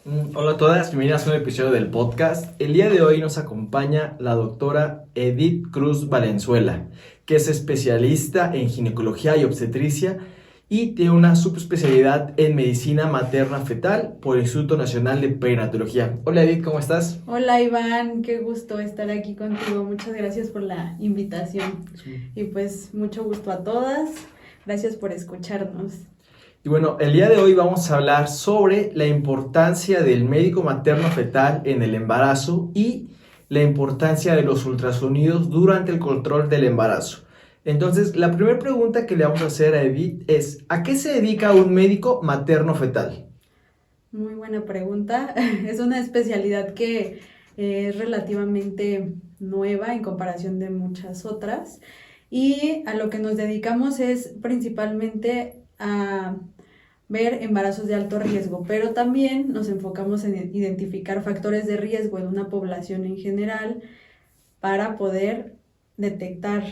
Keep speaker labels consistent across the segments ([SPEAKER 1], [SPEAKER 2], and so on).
[SPEAKER 1] Hola a todas, bienvenidas a un episodio del podcast. El día de hoy nos acompaña la doctora Edith Cruz Valenzuela, que es especialista en ginecología y obstetricia y tiene una subespecialidad en medicina materna fetal por el Instituto Nacional de Perinatología. Hola Edith, ¿cómo estás?
[SPEAKER 2] Hola Iván, qué gusto estar aquí contigo. Muchas gracias por la invitación. Y pues mucho gusto a todas. Gracias por escucharnos.
[SPEAKER 1] Y bueno, el día de hoy vamos a hablar sobre la importancia del médico materno fetal en el embarazo y la importancia de los ultrasonidos durante el control del embarazo. Entonces, la primera pregunta que le vamos a hacer a Edith es, ¿a qué se dedica un médico materno fetal?
[SPEAKER 2] Muy buena pregunta. Es una especialidad que es relativamente nueva en comparación de muchas otras. Y a lo que nos dedicamos es principalmente a ver embarazos de alto riesgo, pero también nos enfocamos en identificar factores de riesgo en una población en general para poder detectar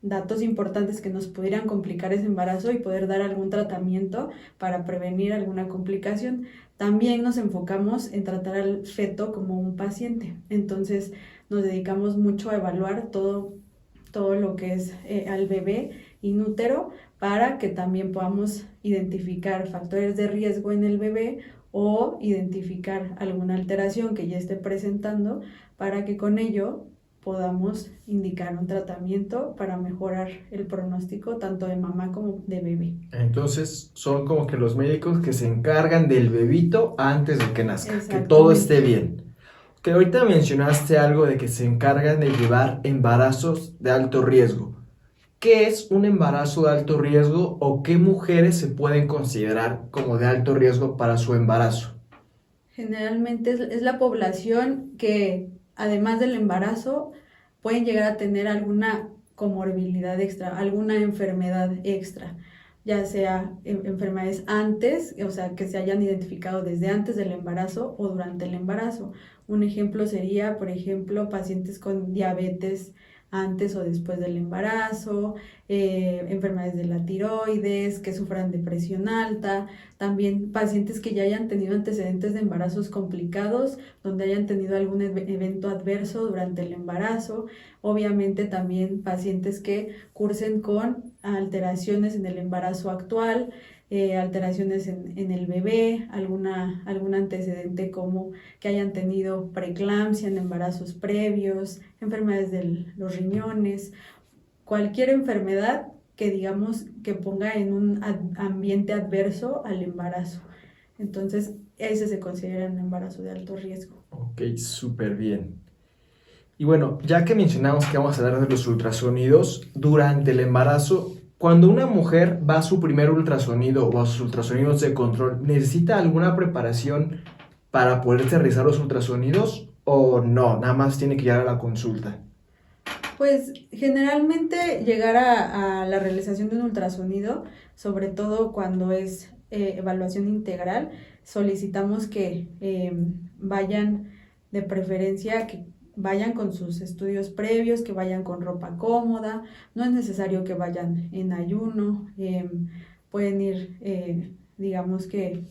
[SPEAKER 2] datos importantes que nos pudieran complicar ese embarazo y poder dar algún tratamiento para prevenir alguna complicación. También nos enfocamos en tratar al feto como un paciente, entonces nos dedicamos mucho a evaluar todo lo que es al bebé inútero para que también podamos identificar factores de riesgo en el bebé o identificar alguna alteración que ya esté presentando para que con ello podamos indicar un tratamiento para mejorar el pronóstico tanto de mamá como de bebé.
[SPEAKER 1] Entonces, son como que los médicos que se encargan del bebito antes de que nazca, que todo esté bien. Que ahorita mencionaste algo de que se encargan de llevar embarazos de alto riesgo. ¿Qué es un embarazo de alto riesgo o qué mujeres se pueden considerar como de alto riesgo para su embarazo?
[SPEAKER 2] Generalmente es la población que, además del embarazo, pueden llegar a tener alguna comorbilidad extra, alguna enfermedad extra, ya sea enfermedades antes, o sea, que se hayan identificado desde antes del embarazo o durante el embarazo. Un ejemplo sería, por ejemplo, pacientes con diabetes antes o después del embarazo, enfermedades de la tiroides, que sufran de presión alta, también pacientes que ya hayan tenido antecedentes de embarazos complicados, donde hayan tenido algún evento adverso durante el embarazo. Obviamente también pacientes que cursen con alteraciones en el embarazo actual, alteraciones en el bebé, algún antecedente como que hayan tenido preeclampsia en embarazos previos, enfermedades de los riñones, cualquier enfermedad que digamos que ponga en un ambiente adverso al embarazo. Entonces, ese se considera un embarazo de alto riesgo.
[SPEAKER 1] Ok, súper bien. Y bueno, ya que mencionamos que vamos a hablar de los ultrasonidos, durante el embarazo, cuando una mujer va a su primer ultrasonido o a sus ultrasonidos de control, ¿necesita alguna preparación para poderse realizar los ultrasonidos o no? Nada más tiene que llegar a la consulta.
[SPEAKER 2] Pues generalmente llegar a la realización de un ultrasonido, sobre todo cuando es evaluación integral, solicitamos que vayan de preferencia, que vayan con sus estudios previos, que vayan con ropa cómoda, no es necesario que vayan en ayuno, pueden ir, digamos que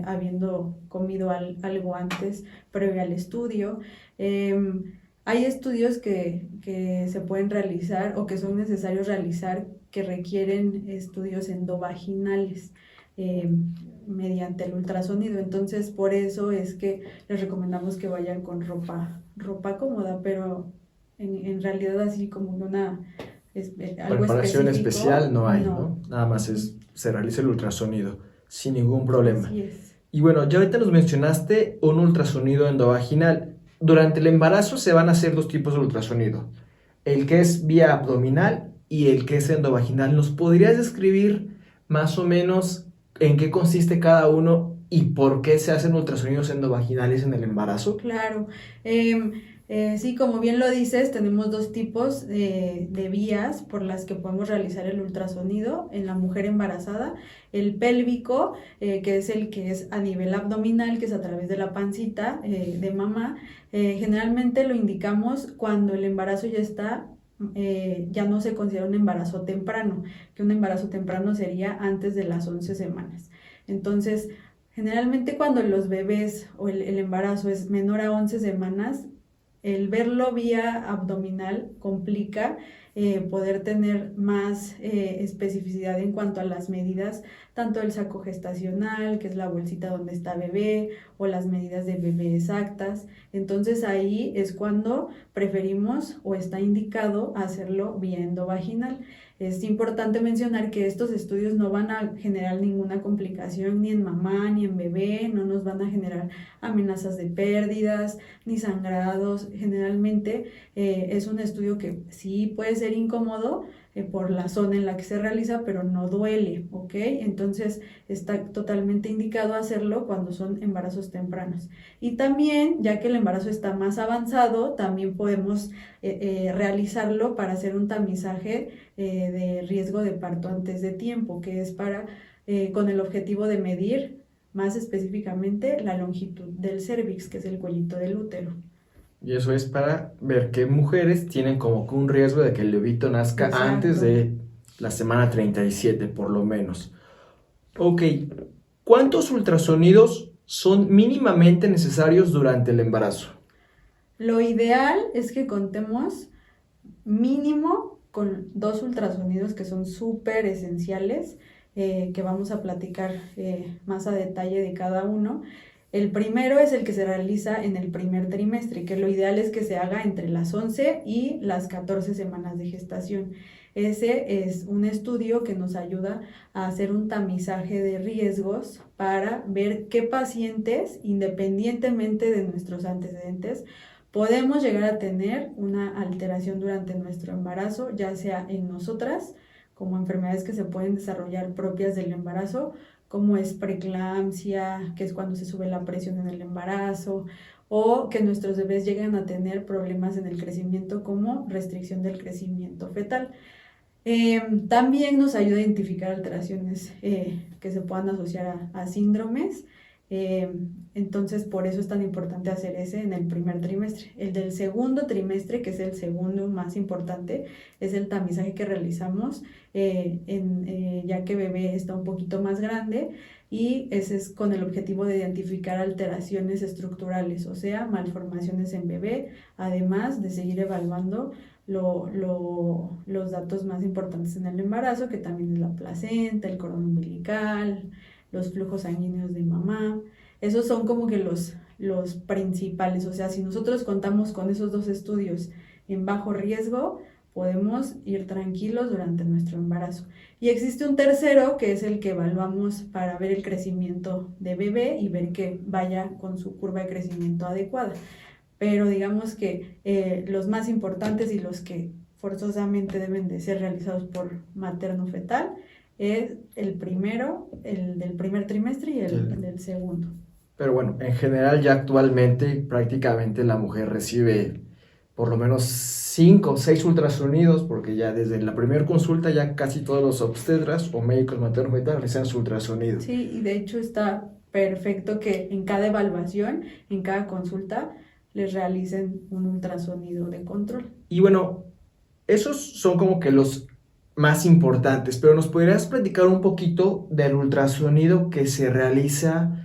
[SPEAKER 2] habiendo comido algo antes, previo al estudio. Hay estudios que se pueden realizar o que son necesarios realizar que requieren estudios endovaginales eh, mediante el ultrasonido. Entonces, por eso es que les recomendamos que vayan con ropa cómoda, pero en realidad así como algo
[SPEAKER 1] Preparación especial
[SPEAKER 2] específico,
[SPEAKER 1] no hay,
[SPEAKER 2] no.
[SPEAKER 1] ¿no? Nada más se realiza el ultrasonido sin ningún problema.
[SPEAKER 2] Así es.
[SPEAKER 1] Y bueno, ya ahorita nos mencionaste un ultrasonido endovaginal. Durante el embarazo se van a hacer dos tipos de ultrasonido, el que es vía abdominal y el que es endovaginal. ¿Nos podrías describir más o menos en qué consiste cada uno y por qué se hacen ultrasonidos endovaginales en el embarazo?
[SPEAKER 2] Claro. Sí, como bien lo dices, tenemos dos tipos de vías por las que podemos realizar el ultrasonido en la mujer embarazada. El pélvico, que es el que es a nivel abdominal, que es a través de la pancita de mamá. Generalmente lo indicamos cuando el embarazo ya no se considera un embarazo temprano, que un embarazo temprano sería antes de las 11 semanas. Entonces, Generalmente cuando los bebés o el embarazo es menor a 11 semanas, el verlo vía abdominal complica poder tener más especificidad en cuanto a las medidas, tanto el saco gestacional, que es la bolsita donde está bebé, o las medidas de bebé exactas. Entonces ahí es cuando preferimos o está indicado hacerlo vía endovaginal. Es importante mencionar que estos estudios no van a generar ninguna complicación ni en mamá ni en bebé, no nos van a generar amenazas de pérdidas ni sangrados. Generalmente es un estudio que sí puede ser incómodo por la zona en la que se realiza, pero no duele, ¿ok? Entonces está totalmente indicado hacerlo cuando son embarazos tempranos. Y también, ya que el embarazo está más avanzado, también podemos realizarlo para hacer un tamizaje de riesgo de parto antes de tiempo, que es con el objetivo de medir más específicamente la longitud del cérvix, que es el cuellito del útero.
[SPEAKER 1] Y eso es para ver qué mujeres tienen como que un riesgo de que el bebito nazca
[SPEAKER 2] Exacto.
[SPEAKER 1] antes de la semana 37, por lo menos. Ok, ¿cuántos ultrasonidos son mínimamente necesarios durante el embarazo?
[SPEAKER 2] Lo ideal es que contemos mínimo con 2 ultrasonidos que son súper esenciales, que vamos a platicar más a detalle de cada uno. El primero es el que se realiza en el primer trimestre, que lo ideal es que se haga entre las 11 y las 14 semanas de gestación. Ese es un estudio que nos ayuda a hacer un tamizaje de riesgos para ver qué pacientes, independientemente de nuestros antecedentes, podemos llegar a tener una alteración durante nuestro embarazo, ya sea en nosotras, como enfermedades que se pueden desarrollar propias del embarazo, como es preeclampsia, que es cuando se sube la presión en el embarazo, o que nuestros bebés lleguen a tener problemas en el crecimiento como restricción del crecimiento fetal. También nos ayuda a identificar alteraciones que se puedan asociar a síndromes. Entonces, por eso es tan importante hacer ese en el primer trimestre. El del segundo trimestre, que es el segundo más importante, es el tamizaje que realizamos ya que bebé está un poquito más grande, y ese es con el objetivo de identificar alteraciones estructurales, o sea, malformaciones en bebé, además de seguir evaluando los datos más importantes en el embarazo, que también es la placenta, el cordón umbilical, los flujos sanguíneos de mamá. Esos son como que los principales. O sea, si nosotros contamos con esos 2 estudios en bajo riesgo, podemos ir tranquilos durante nuestro embarazo. Y existe un tercero, que es el que evaluamos para ver el crecimiento de bebé y ver que vaya con su curva de crecimiento adecuada. Pero digamos que los más importantes y los que forzosamente deben de ser realizados por materno-fetal es el primero, el del primer trimestre, y el del segundo.
[SPEAKER 1] Pero bueno, en general ya actualmente prácticamente la mujer recibe por lo menos 5 o 6 ultrasonidos, porque ya desde la primera consulta ya casi todos los obstetras o médicos materno-fetal realizan su ultrasonido.
[SPEAKER 2] Sí, y de hecho está perfecto que en cada evaluación, en cada consulta, les realicen un ultrasonido de control.
[SPEAKER 1] Y bueno, esos son como que los más importantes, pero ¿nos podrías platicar un poquito del ultrasonido que se realiza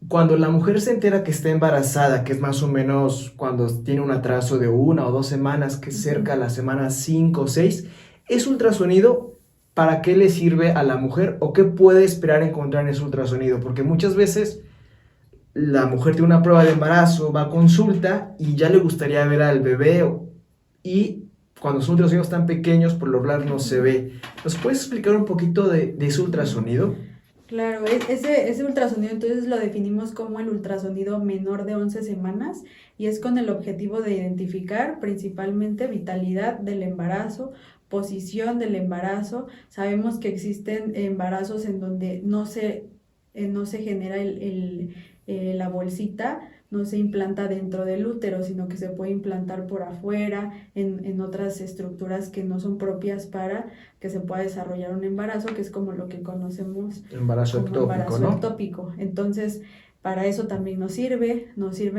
[SPEAKER 1] cuando la mujer se entera que está embarazada, que es más o menos cuando tiene un atraso de 1 o 2 semanas, que es cerca a la semana 5 o 6? ¿Ese ultrasonido para qué le sirve a la mujer o qué puede esperar encontrar en ese ultrasonido? Porque muchas veces la mujer tiene una prueba de embarazo, va a consulta y ya le gustaría ver al bebé, y cuando son ultrasonidos tan pequeños, por lo regular no se ve. ¿Nos puedes explicar un poquito de ese ultrasonido?
[SPEAKER 2] Claro, ese ultrasonido entonces lo definimos como el ultrasonido menor de 11 semanas, y es con el objetivo de identificar principalmente vitalidad del embarazo, posición del embarazo. Sabemos que existen embarazos en donde no se genera la bolsita, no se implanta dentro del útero, sino que se puede implantar por afuera, en otras estructuras que no son propias para que se pueda desarrollar un embarazo, que es como lo que conocemos
[SPEAKER 1] Embarazo
[SPEAKER 2] como
[SPEAKER 1] ectópico,
[SPEAKER 2] embarazo
[SPEAKER 1] ¿no?
[SPEAKER 2] ectópico. Entonces, para eso también nos sirve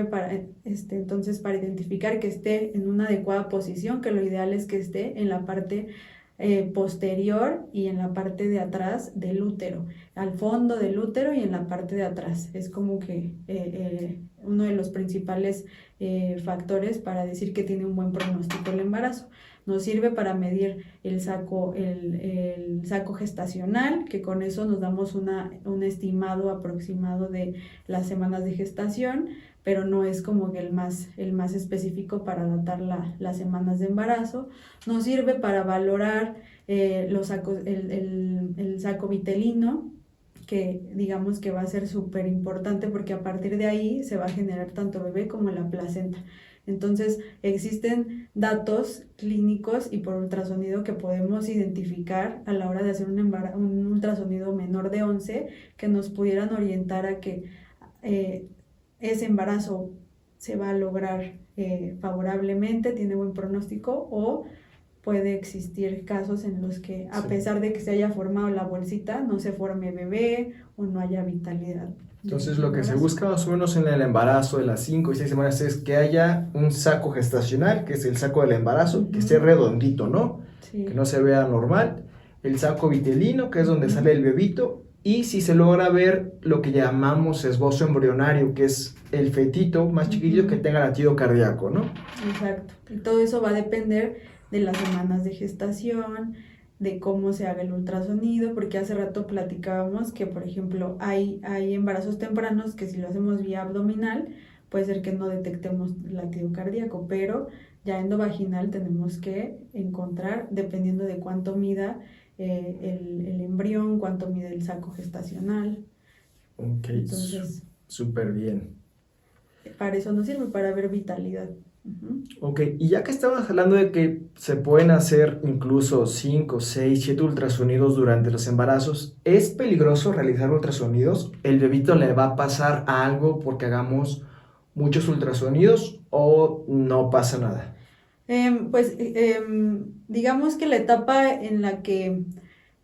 [SPEAKER 2] para, entonces, para identificar que esté en una adecuada posición, que lo ideal es que esté en la parte posterior y en la parte de atrás del útero, al fondo del útero y en la parte de atrás. Es como que uno de los principales factores para decir que tiene un buen pronóstico el embarazo. Nos sirve para medir el saco gestacional, que con eso nos damos un estimado aproximado de las semanas de gestación, pero no es como que el más específico para datar las semanas de embarazo. Nos sirve para valorar el saco vitelino, que digamos que va a ser súper importante porque a partir de ahí se va a generar tanto bebé como la placenta. Entonces existen datos clínicos y por ultrasonido que podemos identificar a la hora de hacer un ultrasonido menor de 11 que nos pudieran orientar a que ese embarazo se va a lograr favorablemente, tiene buen pronóstico, o puede existir casos en los que a pesar de que se haya formado la bolsita, no se forme bebé o no haya vitalidad.
[SPEAKER 1] Entonces lo que se busca más o menos en el embarazo de las 5 y 6 semanas es que haya un saco gestacional, que es el saco del embarazo, que esté redondito, ¿no? Sí. Que no se vea normal. El saco vitelino, que es donde sale el bebito. Y si se logra ver lo que llamamos esbozo embrionario, que es el fetito más chiquillo que tenga latido cardíaco, ¿no?
[SPEAKER 2] Exacto. Y todo eso va a depender de las semanas de gestación, de cómo se haga el ultrasonido, porque hace rato platicábamos que, por ejemplo, hay embarazos tempranos que si lo hacemos vía abdominal, puede ser que no detectemos latido cardíaco, pero ya endovaginal tenemos que encontrar, dependiendo de cuánto mida el embrión, cuánto mide el saco gestacional.
[SPEAKER 1] Ok, entonces, súper bien.
[SPEAKER 2] Para eso nos sirve, para ver vitalidad.
[SPEAKER 1] Ok, y ya que estamos hablando de que se pueden hacer incluso 5, 6, 7 ultrasonidos durante los embarazos, ¿es peligroso realizar ultrasonidos? ¿El bebito le va a pasar algo porque hagamos muchos ultrasonidos o no pasa nada?
[SPEAKER 2] Digamos que la etapa en la que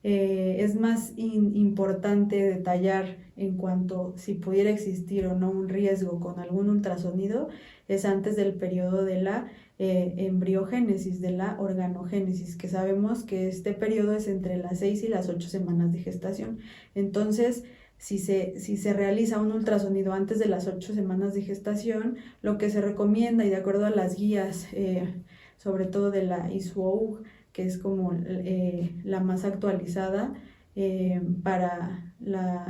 [SPEAKER 2] es más importante detallar en cuanto si pudiera existir o no un riesgo con algún ultrasonido es antes del periodo de la embriogénesis, de la organogénesis, que sabemos que este periodo es entre las 6 y las 8 semanas de gestación. Entonces, si se realiza un ultrasonido antes de las 8 semanas de gestación, lo que se recomienda, y de acuerdo a las guías, sobre todo de la ISUOUG, que es como la más actualizada para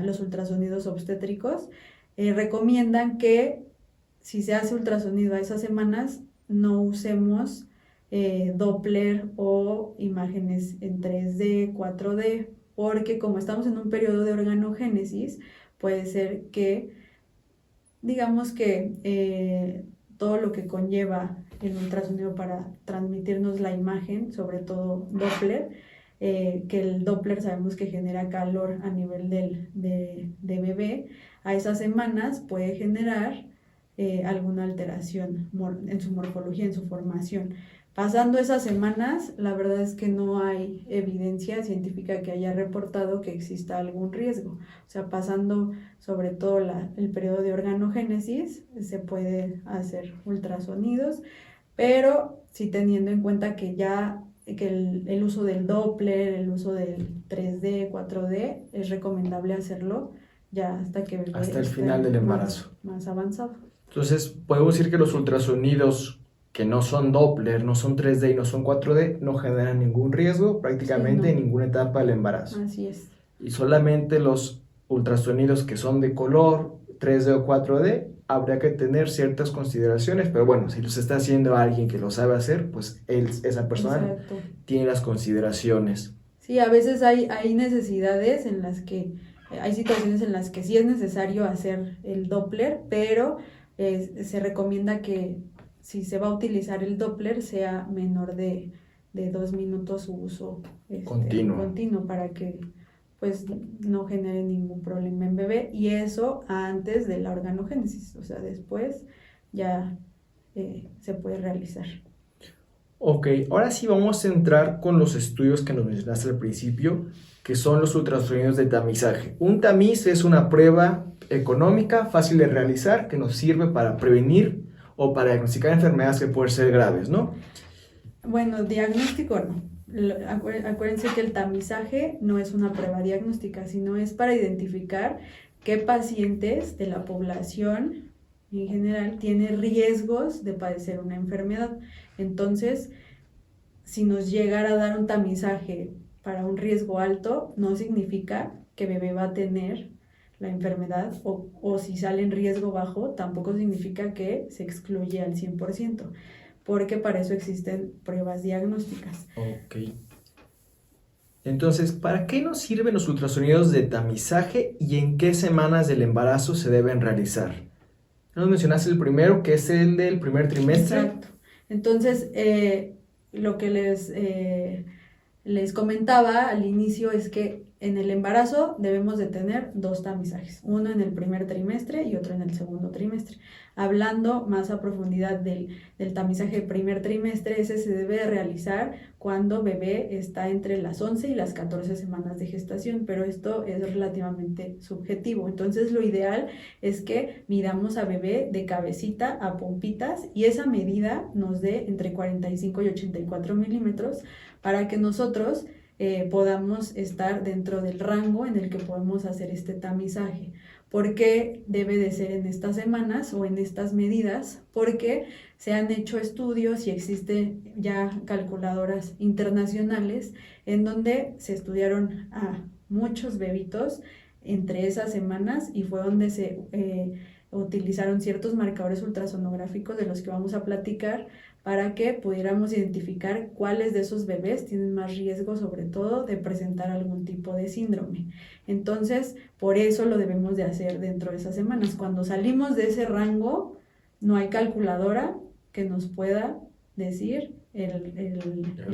[SPEAKER 2] los ultrasonidos obstétricos, recomiendan que si se hace ultrasonido a esas semanas, no usemos Doppler o imágenes en 3D, 4D, porque como estamos en un periodo de organogénesis, puede ser que, digamos que todo lo que conlleva el ultrasonido para transmitirnos la imagen, sobre todo Doppler, que el Doppler sabemos que genera calor a nivel de bebé, a esas semanas puede generar alguna alteración en su morfología, en su formación. Pasando esas semanas, la verdad es que no hay evidencia científica que haya reportado que exista algún riesgo. O sea, pasando sobre todo el periodo de organogénesis, se puede hacer ultrasonidos, pero sí teniendo en cuenta que ya el uso del Doppler, el uso del 3D, 4D, es recomendable hacerlo ya hasta que
[SPEAKER 1] hasta el final del embarazo.
[SPEAKER 2] Más avanzado.
[SPEAKER 1] Entonces, podemos decir que los ultrasonidos que no son Doppler, no son 3D y no son 4D, no generan ningún riesgo prácticamente en ninguna etapa del embarazo.
[SPEAKER 2] Así es.
[SPEAKER 1] Y solamente los ultrasonidos que son de color, 3D o 4D, habría que tener ciertas consideraciones, pero bueno, si los está haciendo alguien que lo sabe hacer, pues esa persona tiene las consideraciones.
[SPEAKER 2] Sí, a veces hay necesidades en las que, hay situaciones en las que sí es necesario hacer el Doppler, pero se recomienda que si se va a utilizar el Doppler sea menor de 2 minutos su uso continuo para que pues no genere ningún problema en bebé, y eso antes de la organogénesis, o sea, después ya se puede realizar.
[SPEAKER 1] Ok, ahora sí vamos a entrar con los estudios que nos mencionaste al principio, que son los ultrasonidos de tamizaje. Un tamiz es una prueba económica, fácil de realizar, que nos sirve para prevenir o para diagnosticar enfermedades que pueden ser graves, ¿no?
[SPEAKER 2] Bueno, diagnóstico no. Acuérdense que el tamizaje no es una prueba diagnóstica, sino es para identificar qué pacientes de la población en general tienen riesgos de padecer una enfermedad. Entonces, si nos llegara a dar un tamizaje para un riesgo alto, no significa que bebé va a tener la enfermedad, o si sale en riesgo bajo, tampoco significa que se excluye al 100%, porque para eso existen pruebas diagnósticas.
[SPEAKER 1] Ok. Entonces, ¿para qué nos sirven los ultrasonidos de tamizaje y en qué semanas del embarazo se deben realizar? Nos mencionaste el primero, que es el del primer trimestre.
[SPEAKER 2] Exacto. Entonces, lo que les comentaba al inicio es que en el embarazo debemos de tener 2 tamizajes, uno en el primer trimestre y otro en el segundo trimestre. Hablando más a profundidad del tamizaje primer trimestre, ese se debe realizar cuando bebé está entre las 11 y las 14 semanas de gestación, pero esto es relativamente subjetivo. Entonces lo ideal es que midamos a bebé de cabecita a pompitas y esa medida nos dé entre 45 y 84 milímetros para que nosotros podamos estar dentro del rango en el que podemos hacer este tamizaje. ¿Por qué debe de ser en estas semanas o en estas medidas? Porque se han hecho estudios y existen ya calculadoras internacionales en donde se estudiaron a muchos bebitos entre esas semanas y fue donde se utilizaron ciertos marcadores ultrasonográficos de los que vamos a platicar para que pudiéramos identificar cuáles de esos bebés tienen más riesgo, sobre todo, de presentar algún tipo de síndrome. Entonces, por eso lo debemos de hacer dentro de esas semanas. Cuando salimos de ese rango, no hay calculadora que nos pueda decir el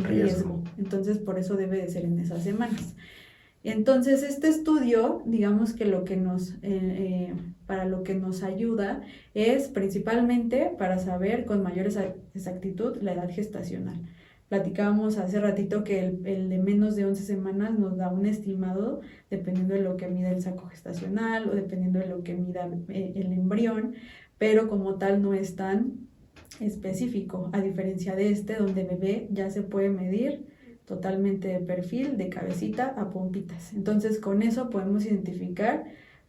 [SPEAKER 2] riesgo. Entonces, por eso debe de ser en esas semanas. Entonces, este estudio, digamos que para lo que nos ayuda es principalmente para saber con mayor exactitud la edad gestacional. Platicábamos hace ratito que el de menos de 11 semanas nos da un estimado dependiendo de lo que mida el saco gestacional o dependiendo de lo que mida el embrión, pero como tal no es tan específico, a diferencia de donde bebé ya se puede medir totalmente de perfil, de cabecita a pompitas. Entonces, con eso podemos identificar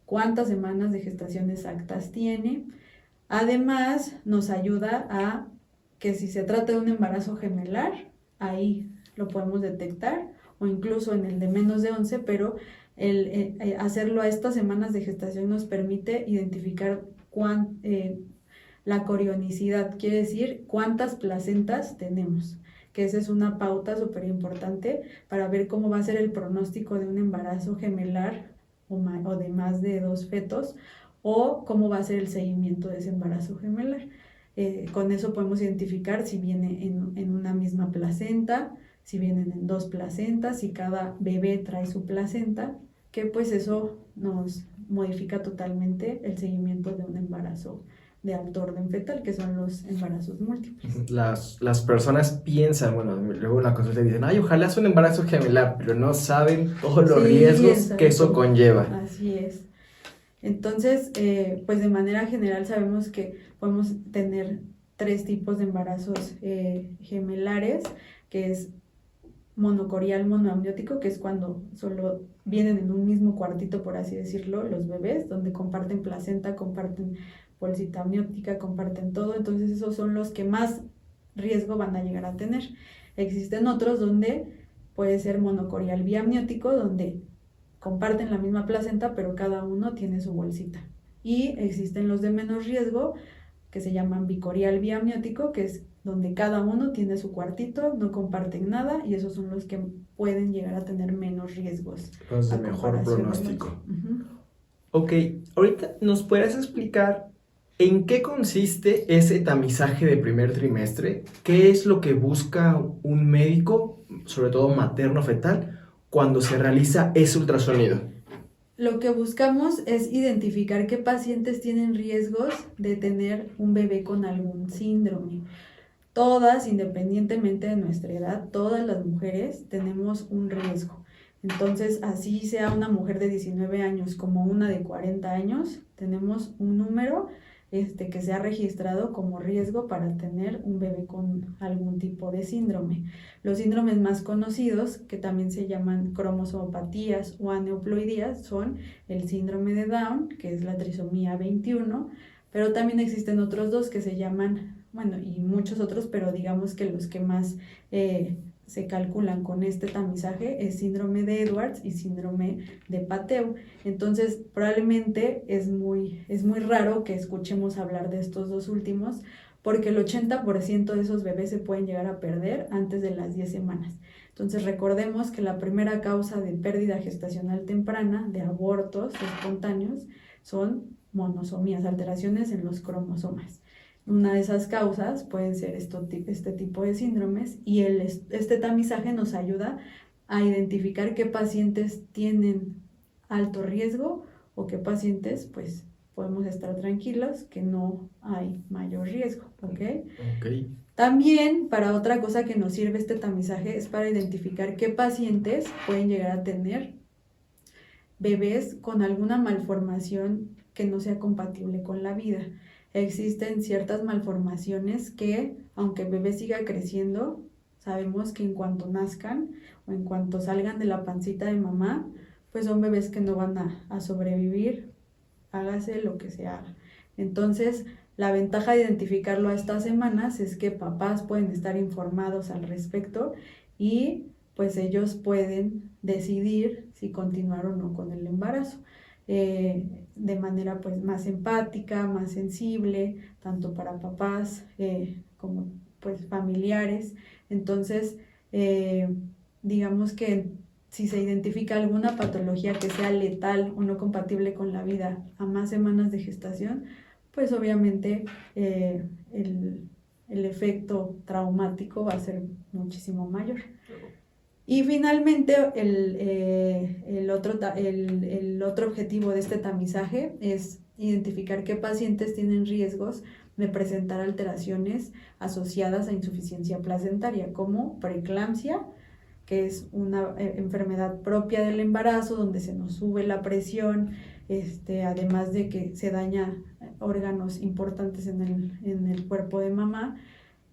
[SPEAKER 2] cuántas semanas de gestación exactas tiene. Además, nos ayuda a que si se trata de un embarazo gemelar, ahí lo podemos detectar, o incluso en el de menos de 11, pero hacerlo a estas semanas de gestación nos permite identificar la corionicidad, quiere decir cuántas placentas tenemos, que esa es una pauta súper importante para ver cómo va a ser el pronóstico de un embarazo gemelar o de más de 2 fetos, o cómo va a ser el seguimiento de ese embarazo gemelar. Con eso podemos identificar si viene en una misma placenta, si vienen en 2 placentas, si cada bebé trae su placenta, que pues eso nos modifica totalmente el seguimiento de un embarazo de alto orden fetal, que son los embarazos múltiples.
[SPEAKER 1] Las personas piensan, bueno, luego en la consulta dicen, ay, ojalá sea un embarazo gemelar, pero no saben todos los riesgos que eso conlleva.
[SPEAKER 2] Así es. Entonces, pues de manera general sabemos que podemos tener 3 tipos de embarazos gemelares, que es monocorial monoamniótico, que es cuando solo vienen en un mismo cuartito, por así decirlo, los bebés, donde comparten placenta, comparten bolsita amniótica, comparten todo. Entonces esos son los que más riesgo van a llegar a tener. Existen otros donde puede ser monocorial biamniótico, donde comparten la misma placenta, pero cada uno tiene su bolsita. Y existen los de menos riesgo, que se llaman bicorial biamniótico, que es donde cada uno tiene su cuartito, no comparten nada, y esos son los que pueden llegar a tener menos riesgos.
[SPEAKER 1] Los de mejor pronóstico. Ok, ahorita nos puedes explicar en qué consiste ese tamizaje de primer trimestre, qué es lo que busca un médico, sobre todo materno-fetal, cuando se realiza ese ultrasonido.
[SPEAKER 2] Lo que buscamos es identificar qué pacientes tienen riesgos de tener un bebé con algún síndrome. Todas, independientemente de nuestra edad, todas las mujeres tenemos un riesgo. Entonces, así sea una mujer de 19 años como una de 40 años, tenemos un número que se ha registrado como riesgo para tener un bebé con algún tipo de síndrome. Los síndromes más conocidos, que también se llaman cromosomopatías o aneuploidías, son el síndrome de Down, que es la trisomía 21, pero también existen otros dos que se llaman, bueno, y muchos otros, pero digamos que los que más se calculan con este tamizaje es síndrome de Edwards y síndrome de Pateu. Entonces, probablemente es muy raro que escuchemos hablar de estos dos últimos, porque el 80% de esos bebés se pueden llegar a perder antes de las 10 semanas. Entonces, recordemos que la primera causa de pérdida gestacional temprana, de abortos espontáneos, son monosomías, alteraciones en los cromosomas. Una de esas causas pueden ser este tipo de síndromes, y este tamizaje nos ayuda a identificar qué pacientes tienen alto riesgo o qué pacientes pues podemos estar tranquilos que no hay mayor riesgo, ¿ok? También para otra cosa que nos sirve este tamizaje es para identificar qué pacientes pueden llegar a tener bebés con alguna malformación que no sea compatible con la vida. Existen ciertas malformaciones que, aunque el bebé siga creciendo, sabemos que en cuanto nazcan o en cuanto salgan de la pancita de mamá, pues son bebés que no van a sobrevivir, hágase lo que se haga. Entonces, la ventaja de identificarlo a estas semanas es que papás pueden estar informados al respecto y pues ellos pueden decidir si continuar o no con el embarazo. De manera pues más empática, más sensible, tanto para papás como pues familiares. Entonces, digamos que si se identifica alguna patología que sea letal o no compatible con la vida a más semanas de gestación, pues obviamente el efecto traumático va a ser muchísimo mayor. Y finalmente, el otro objetivo de este tamizaje es identificar qué pacientes tienen riesgos de presentar alteraciones asociadas a insuficiencia placentaria, como preeclampsia, que es una enfermedad propia del embarazo, donde se nos sube la presión, además de que se daña órganos importantes en el cuerpo de mamá,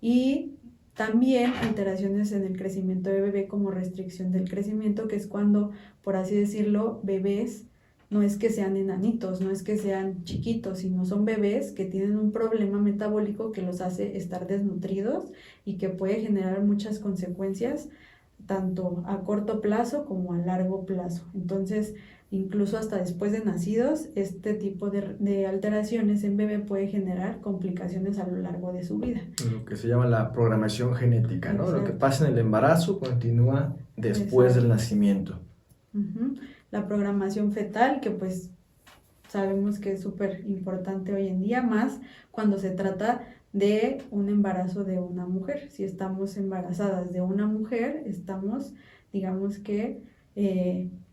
[SPEAKER 2] y también alteraciones en el crecimiento de bebé, como restricción del crecimiento, que es cuando, por así decirlo, bebés no es que sean enanitos, no es que sean chiquitos, sino son bebés que tienen un problema metabólico que los hace estar desnutridos y que puede generar muchas consecuencias, tanto a corto plazo como a largo plazo. Entonces, incluso hasta después de nacidos, este tipo de alteraciones en bebé puede generar complicaciones a lo largo de su vida.
[SPEAKER 1] Lo que se llama la programación genética, ¿no?
[SPEAKER 2] Exacto.
[SPEAKER 1] Lo que pasa en el embarazo continúa después
[SPEAKER 2] Exacto.
[SPEAKER 1] del nacimiento.
[SPEAKER 2] La programación fetal, que pues sabemos que es súper importante hoy en día, más cuando se trata de un embarazo de una mujer. Si estamos embarazadas de una mujer, estamos, digamos que,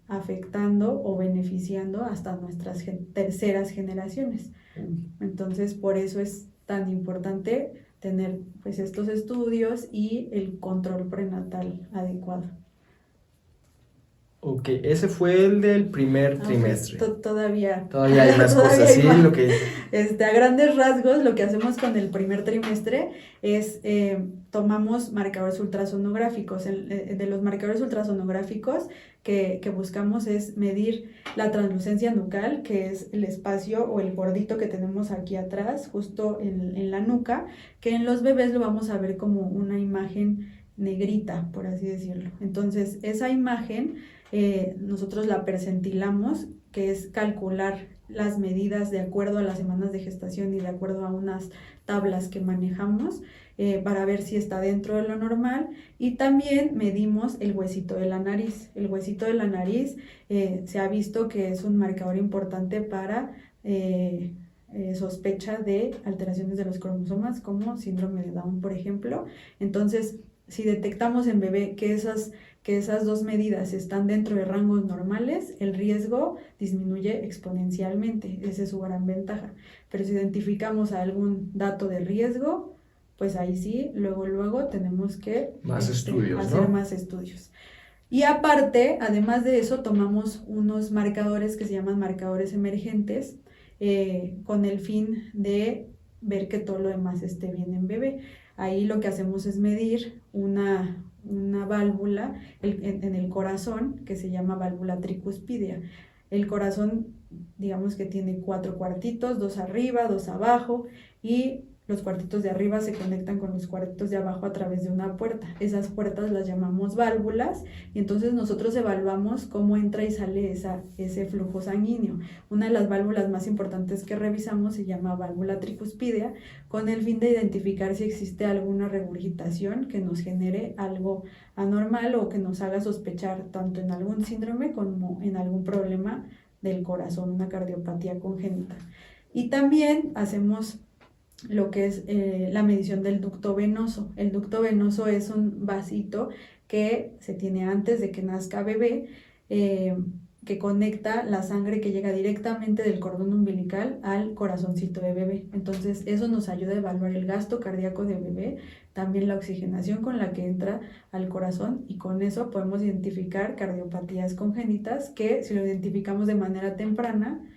[SPEAKER 2] afectando o beneficiando hasta nuestras terceras generaciones. Entonces, por eso es tan importante tener pues estos estudios y el control prenatal adecuado.
[SPEAKER 1] Ok, ese fue el del primer trimestre.
[SPEAKER 2] Pues, todavía
[SPEAKER 1] hay más cosas, sí, lo que...
[SPEAKER 2] A grandes rasgos, lo que hacemos con el primer trimestre es tomamos marcadores ultrasonográficos. De los marcadores ultrasonográficos que buscamos es medir la translucencia nucal, que es el espacio o el gordito que tenemos aquí atrás, justo en la nuca, que en los bebés lo vamos a ver como una imagen negrita, por así decirlo. Entonces, esa imagen nosotros la percentilamos, que es calcular las medidas de acuerdo a las semanas de gestación y de acuerdo a unas tablas que manejamos para ver si está dentro de lo normal, y también medimos el huesito de la nariz. El huesito de la nariz se ha visto que es un marcador importante para sospecha de alteraciones de los cromosomas, como síndrome de Down, por ejemplo. Entonces, si detectamos en bebé que esas dos medidas están dentro de rangos normales, el riesgo disminuye exponencialmente. Esa es su gran ventaja. Pero si identificamos algún dato de riesgo, pues ahí sí, luego tenemos que hacer más estudios. Y aparte, además de eso, tomamos unos marcadores que se llaman marcadores emergentes, con el fin de ver que todo lo demás esté bien en bebé. Ahí lo que hacemos es medir una válvula en el corazón que se llama válvula tricuspidea. El corazón, digamos que tiene 4 cuartitos, 2 arriba, 2 abajo, y los cuartitos de arriba se conectan con los cuartitos de abajo a través de una puerta. Esas puertas las llamamos válvulas, y entonces nosotros evaluamos cómo entra y sale ese flujo sanguíneo. Una de las válvulas más importantes que revisamos se llama válvula tricuspidea, con el fin de identificar si existe alguna regurgitación que nos genere algo anormal o que nos haga sospechar tanto en algún síndrome como en algún problema del corazón, una cardiopatía congénita. Y también hacemos lo que es la medición del ducto venoso. El ducto venoso es un vasito que se tiene antes de que nazca bebé, que conecta la sangre que llega directamente del cordón umbilical al corazoncito de bebé. Entonces eso nos ayuda a evaluar el gasto cardíaco de bebé, también la oxigenación con la que entra al corazón, y con eso podemos identificar cardiopatías congénitas que, si lo identificamos de manera temprana,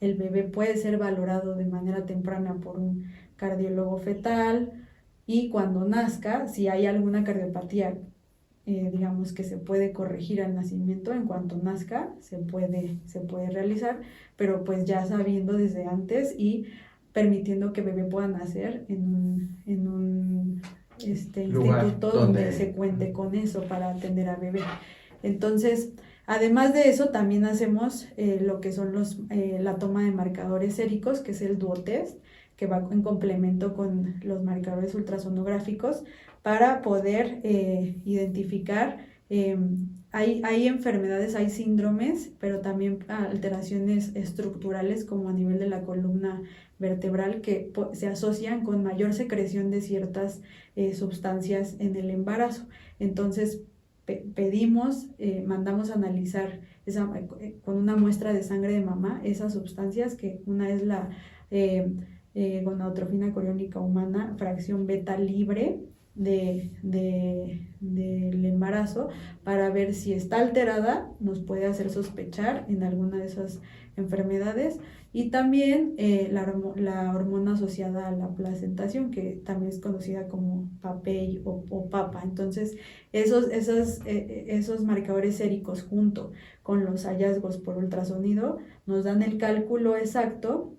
[SPEAKER 2] el bebé puede ser valorado de manera temprana por un cardiólogo fetal, y cuando nazca, si hay alguna cardiopatía, digamos que se puede corregir al nacimiento, en cuanto nazca se puede realizar, pero pues ya sabiendo desde antes y permitiendo que bebé pueda nacer en un instituto donde se cuente con eso para atender a bebé. Entonces, además de eso, también hacemos lo que son la toma de marcadores séricos, que es el duotest, que va en complemento con los marcadores ultrasonográficos para poder identificar. Hay enfermedades, hay síndromes, pero también alteraciones estructurales como a nivel de la columna vertebral que se asocian con mayor secreción de ciertas sustancias en el embarazo. Entonces, pedimos, mandamos a analizar con una muestra de sangre de mamá esas sustancias, que una es la gonadotrofina coriónica humana, fracción beta libre del embarazo, para ver si está alterada, nos puede hacer sospechar en alguna de esas enfermedades, y también la hormona asociada a la placentación, que también es conocida como PAPEI o PAPA. Entonces, esos marcadores séricos junto con los hallazgos por ultrasonido nos dan el cálculo exacto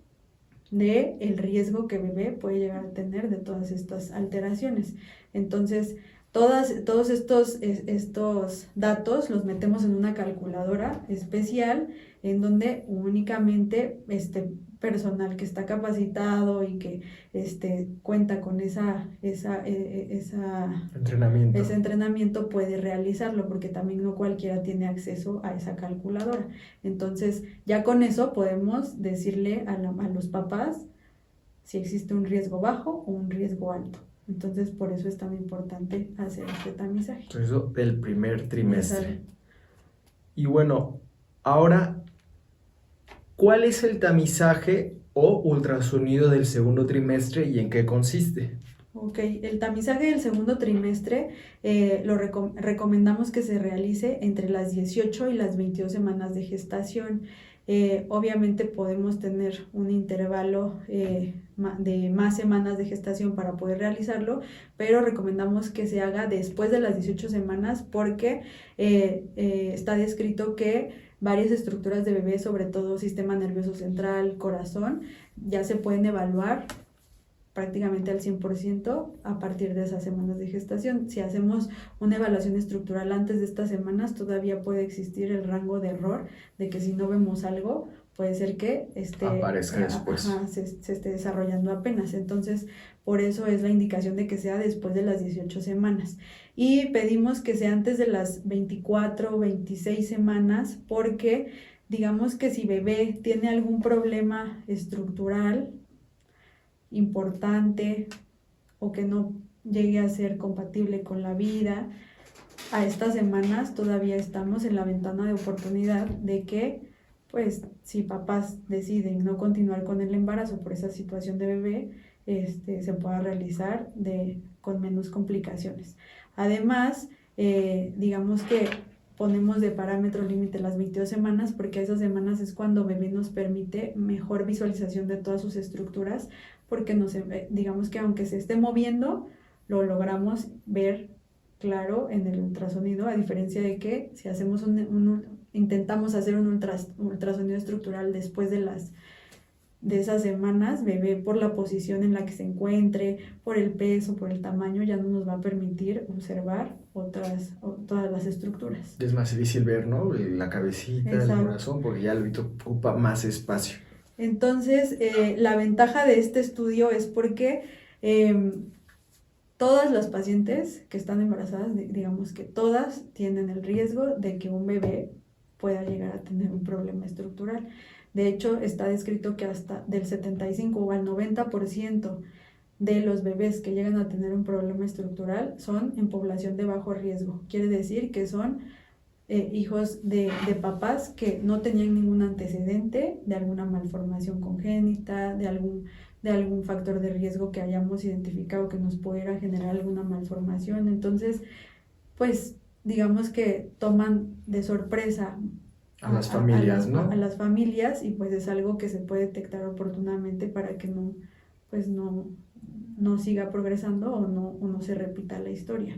[SPEAKER 2] de el riesgo que bebé puede llegar a tener de todas estas alteraciones. Entonces, todos estos datos los metemos en una calculadora especial, en donde únicamente personal que está capacitado y que cuenta con ese entrenamiento puede realizarlo, porque también no cualquiera tiene acceso a esa calculadora. Entonces, ya con eso podemos decirle a los papás si existe un riesgo bajo o un riesgo alto. Entonces, por eso es tan importante hacer este tamizaje.
[SPEAKER 1] Eso del primer trimestre. Y bueno, ahora, ¿cuál es el tamizaje o ultrasonido del segundo trimestre y en qué consiste?
[SPEAKER 2] Ok, el tamizaje del segundo trimestre lo recomendamos que se realice entre las 18 y las 22 semanas de gestación. Obviamente podemos tener un intervalo de más semanas de gestación para poder realizarlo, pero recomendamos que se haga después de las 18 semanas, porque está descrito que varias estructuras de bebé, sobre todo sistema nervioso central, corazón, ya se pueden evaluar prácticamente al 100% a partir de esas semanas de gestación. Si hacemos una evaluación estructural antes de estas semanas, todavía puede existir el rango de error de que si no vemos algo, puede ser que
[SPEAKER 1] aparezca después.
[SPEAKER 2] Se esté desarrollando apenas. Entonces, por eso es la indicación de que sea después de las 18 semanas. Y pedimos que sea antes de las 24 o 26 semanas, porque digamos que si bebé tiene algún problema estructural importante o que no llegue a ser compatible con la vida, a estas semanas todavía estamos en la ventana de oportunidad de que, pues, si papás deciden no continuar con el embarazo por esa situación de bebé, se pueda realizar con menos complicaciones. Además, digamos que ponemos de parámetro límite las 22 semanas, porque a esas semanas es cuando bebé nos permite mejor visualización de todas sus estructuras, porque digamos que aunque se esté moviendo, lo logramos ver claro en el ultrasonido, a diferencia de que si hacemos intentamos hacer un ultrasonido estructural después de esas semanas, bebé, por la posición en la que se encuentre, por el peso, por el tamaño, ya no nos va a permitir observar todas las estructuras.
[SPEAKER 1] Es más difícil ver, ¿no? La cabecita,
[SPEAKER 2] Exacto.
[SPEAKER 1] el corazón, porque ya el bebito ocupa más espacio.
[SPEAKER 2] Entonces, la ventaja de este estudio es porque todas las pacientes que están embarazadas, digamos que todas tienen el riesgo de que un bebé pueda llegar a tener un problema estructural. De hecho, está descrito que hasta del 75 o al 90% de los bebés que llegan a tener un problema estructural son en población de bajo riesgo. Quiere decir que son hijos de papás que no tenían ningún antecedente de alguna malformación congénita, de algún factor de riesgo que hayamos identificado que nos pudiera generar alguna malformación. Entonces, pues digamos que toman de sorpresa
[SPEAKER 1] a las familias, ¿no?
[SPEAKER 2] A las familias, y pues es algo que se puede detectar oportunamente para que no siga progresando o no se repita la historia.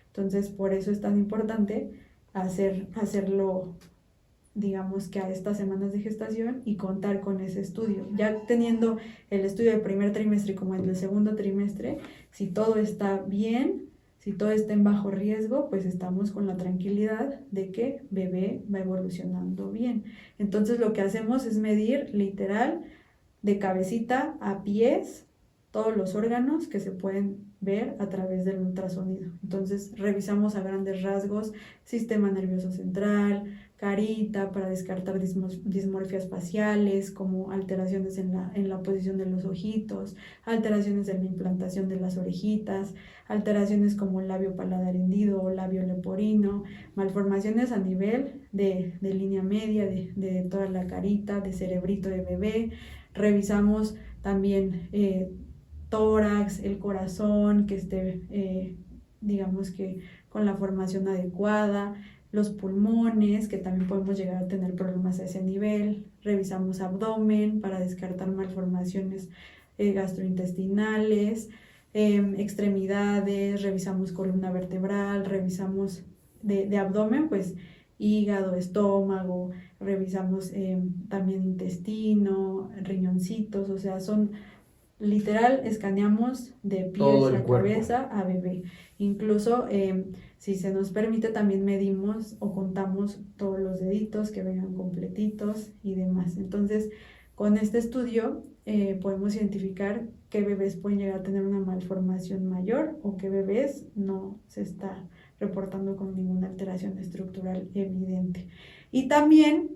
[SPEAKER 2] Entonces, por eso es tan importante hacerlo, digamos que a estas semanas de gestación, y contar con ese estudio. Ya teniendo el estudio del primer trimestre como el del segundo trimestre, si todo está bien, si todo está en bajo riesgo, pues estamos con la tranquilidad de que bebé va evolucionando bien. Entonces lo que hacemos es medir literal de cabecita a pies todos los órganos que se pueden ver a través del ultrasonido. Entonces revisamos a grandes rasgos sistema nervioso central, carita, para descartar dismorfias faciales, como alteraciones en la posición de los ojitos, alteraciones en la implantación de las orejitas, alteraciones como el labio paladar hendido o labio leporino, malformaciones a nivel de línea media, de toda la carita, de cerebrito de bebé. Revisamos también tórax, el corazón, que esté, digamos que con la formación adecuada, los pulmones, que también podemos llegar a tener problemas a ese nivel. Revisamos abdomen para descartar malformaciones gastrointestinales, extremidades, revisamos columna vertebral, revisamos de abdomen, pues hígado, estómago, revisamos también intestino, riñoncitos, o sea, literal, escaneamos de pies a cabeza a bebé. Incluso, si se nos permite, también medimos o contamos todos los deditos que vengan completitos y demás. Entonces, con este estudio podemos identificar qué bebés pueden llegar a tener una malformación mayor o qué bebés no se está reportando con ninguna alteración estructural evidente. Y también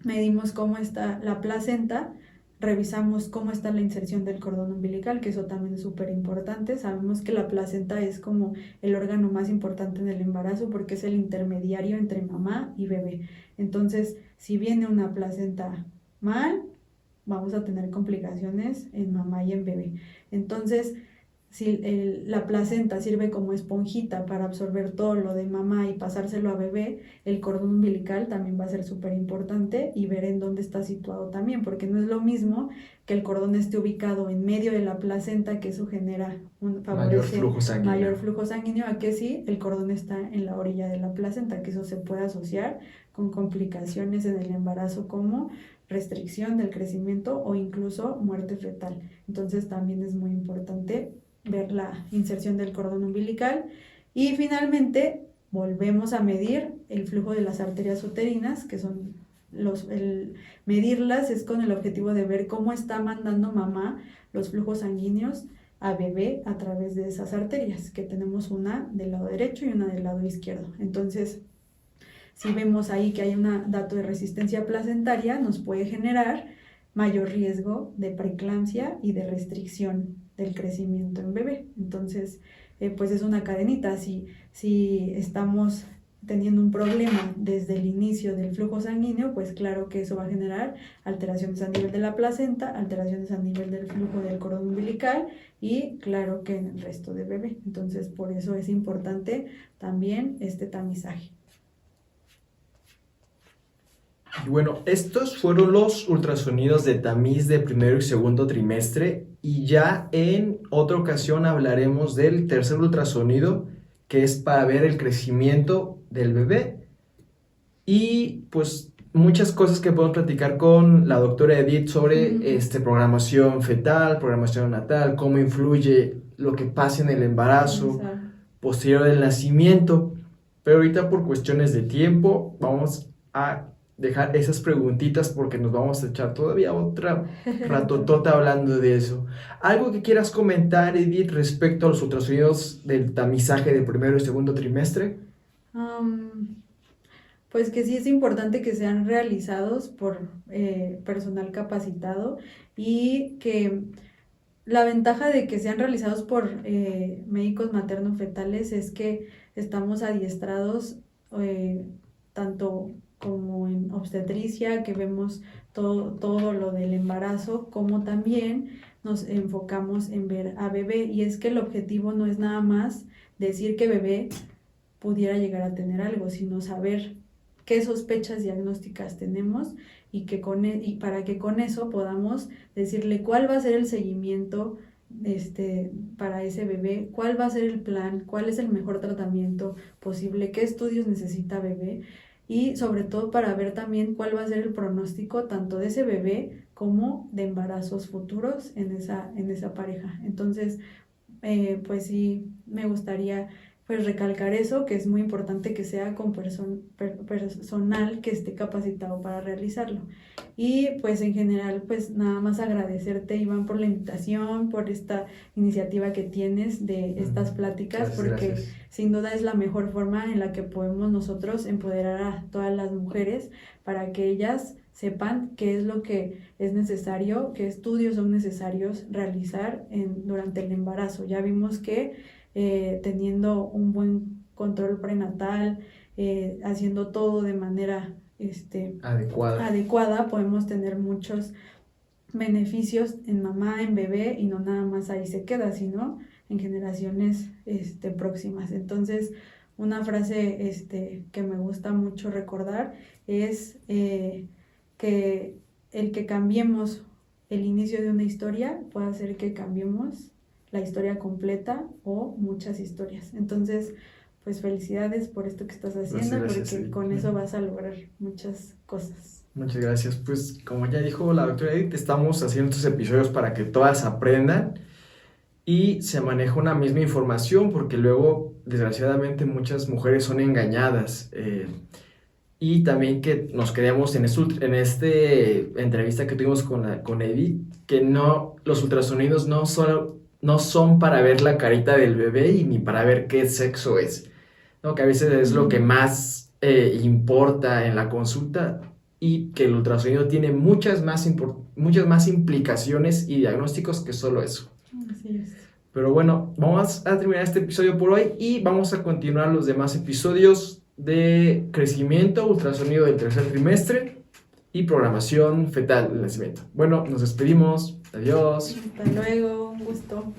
[SPEAKER 2] medimos cómo está la placenta. Revisamos cómo está la inserción del cordón umbilical, que eso también es súper importante. Sabemos que la placenta es como el órgano más importante en el embarazo porque es el intermediario entre mamá y bebé. Entonces, si viene una placenta mal, vamos a tener complicaciones en mamá y en bebé. Entonces, si la placenta sirve como esponjita para absorber todo lo de mamá y pasárselo a bebé, el cordón umbilical también va a ser súper importante, y ver en dónde está situado también, porque no es lo mismo que el cordón esté ubicado en medio de la placenta, que eso genera
[SPEAKER 1] mayor flujo
[SPEAKER 2] sanguíneo, a que si el cordón está en la orilla de la placenta, que eso se puede asociar con complicaciones en el embarazo como restricción del crecimiento o incluso muerte fetal. Entonces también es muy importante ver la inserción del cordón umbilical. Y finalmente volvemos a medir el flujo de las arterias uterinas, que son medirlas es con el objetivo de ver cómo está mandando mamá los flujos sanguíneos a bebé a través de esas arterias, que tenemos una del lado derecho y una del lado izquierdo. Entonces, si vemos ahí que hay un dato de resistencia placentaria, nos puede generar mayor riesgo de preeclampsia y de restricción del crecimiento en bebé. Entonces, pues es una cadenita. Si estamos teniendo un problema desde el inicio del flujo sanguíneo, pues claro que eso va a generar alteraciones a nivel de la placenta, alteraciones a nivel del flujo del cordón umbilical y claro que en el resto de bebé. Entonces, por eso es importante también este tamizaje.
[SPEAKER 1] Y bueno, estos fueron los ultrasonidos de tamiz de primero y segundo trimestre, y ya en otra ocasión hablaremos del tercer ultrasonido, que es para ver el crecimiento del bebé. Y pues muchas cosas que podemos platicar con la doctora Edith sobre programación fetal, programación natal, cómo influye lo que pasa en el embarazo posterior del nacimiento. Pero ahorita, por cuestiones de tiempo, vamos a dejar esas preguntitas porque nos vamos a echar todavía otra ratotota hablando de eso. ¿Algo que quieras comentar, Edith, respecto a los ultrasonidos del tamizaje de primero y segundo trimestre?
[SPEAKER 2] Pues que sí es importante que sean realizados por personal capacitado, y que la ventaja de que sean realizados por médicos materno-fetales es que estamos adiestrados tanto como en obstetricia, que vemos todo lo del embarazo, como también nos enfocamos en ver a bebé. Y es que el objetivo no es nada más decir que bebé pudiera llegar a tener algo, sino saber qué sospechas diagnósticas tenemos, y para que con eso podamos decirle cuál va a ser el seguimiento para ese bebé, cuál va a ser el plan, cuál es el mejor tratamiento posible, qué estudios necesita bebé, y sobre todo para ver también cuál va a ser el pronóstico tanto de ese bebé como de embarazos futuros en esa pareja. Entonces, pues sí, me gustaría pues recalcar eso, que es muy importante que sea con personal que esté capacitado para realizarlo. Y pues en general, pues nada más agradecerte, Iván, por la invitación, por esta iniciativa que tienes de estas pláticas, porque sin duda es la mejor forma en la que podemos nosotros empoderar a todas las mujeres para que ellas sepan qué es lo que es necesario, qué estudios son necesarios realizar durante el embarazo. Ya vimos que teniendo un buen control prenatal, haciendo todo de manera adecuada, podemos tener muchos beneficios en mamá, en bebé, y no nada más ahí se queda, sino en generaciones próximas. Entonces, una frase que me gusta mucho recordar es que el que cambiemos el inicio de una historia puede hacer que cambiemos la historia completa o muchas historias. Entonces, pues felicidades por esto que estás haciendo, porque con eso vas a lograr muchas cosas.
[SPEAKER 1] Muchas gracias. Pues como ya dijo la doctora Edith, estamos haciendo estos episodios para que todas aprendan y se maneja una misma información, porque luego, desgraciadamente, muchas mujeres son engañadas. Y también que nos quedamos en esta entrevista que tuvimos con Edith, que los ultrasonidos no son para ver la carita del bebé y ni para ver qué sexo es, ¿no? Que a veces es lo que más importa en la consulta, y que el ultrasonido tiene muchas más implicaciones y diagnósticos que solo eso.
[SPEAKER 2] Así es.
[SPEAKER 1] Pero bueno, vamos a terminar este episodio por hoy y vamos a continuar los demás episodios de crecimiento, ultrasonido del tercer trimestre y programación fetal del nacimiento. Bueno, nos despedimos. Adiós.
[SPEAKER 2] Hasta luego, un gusto.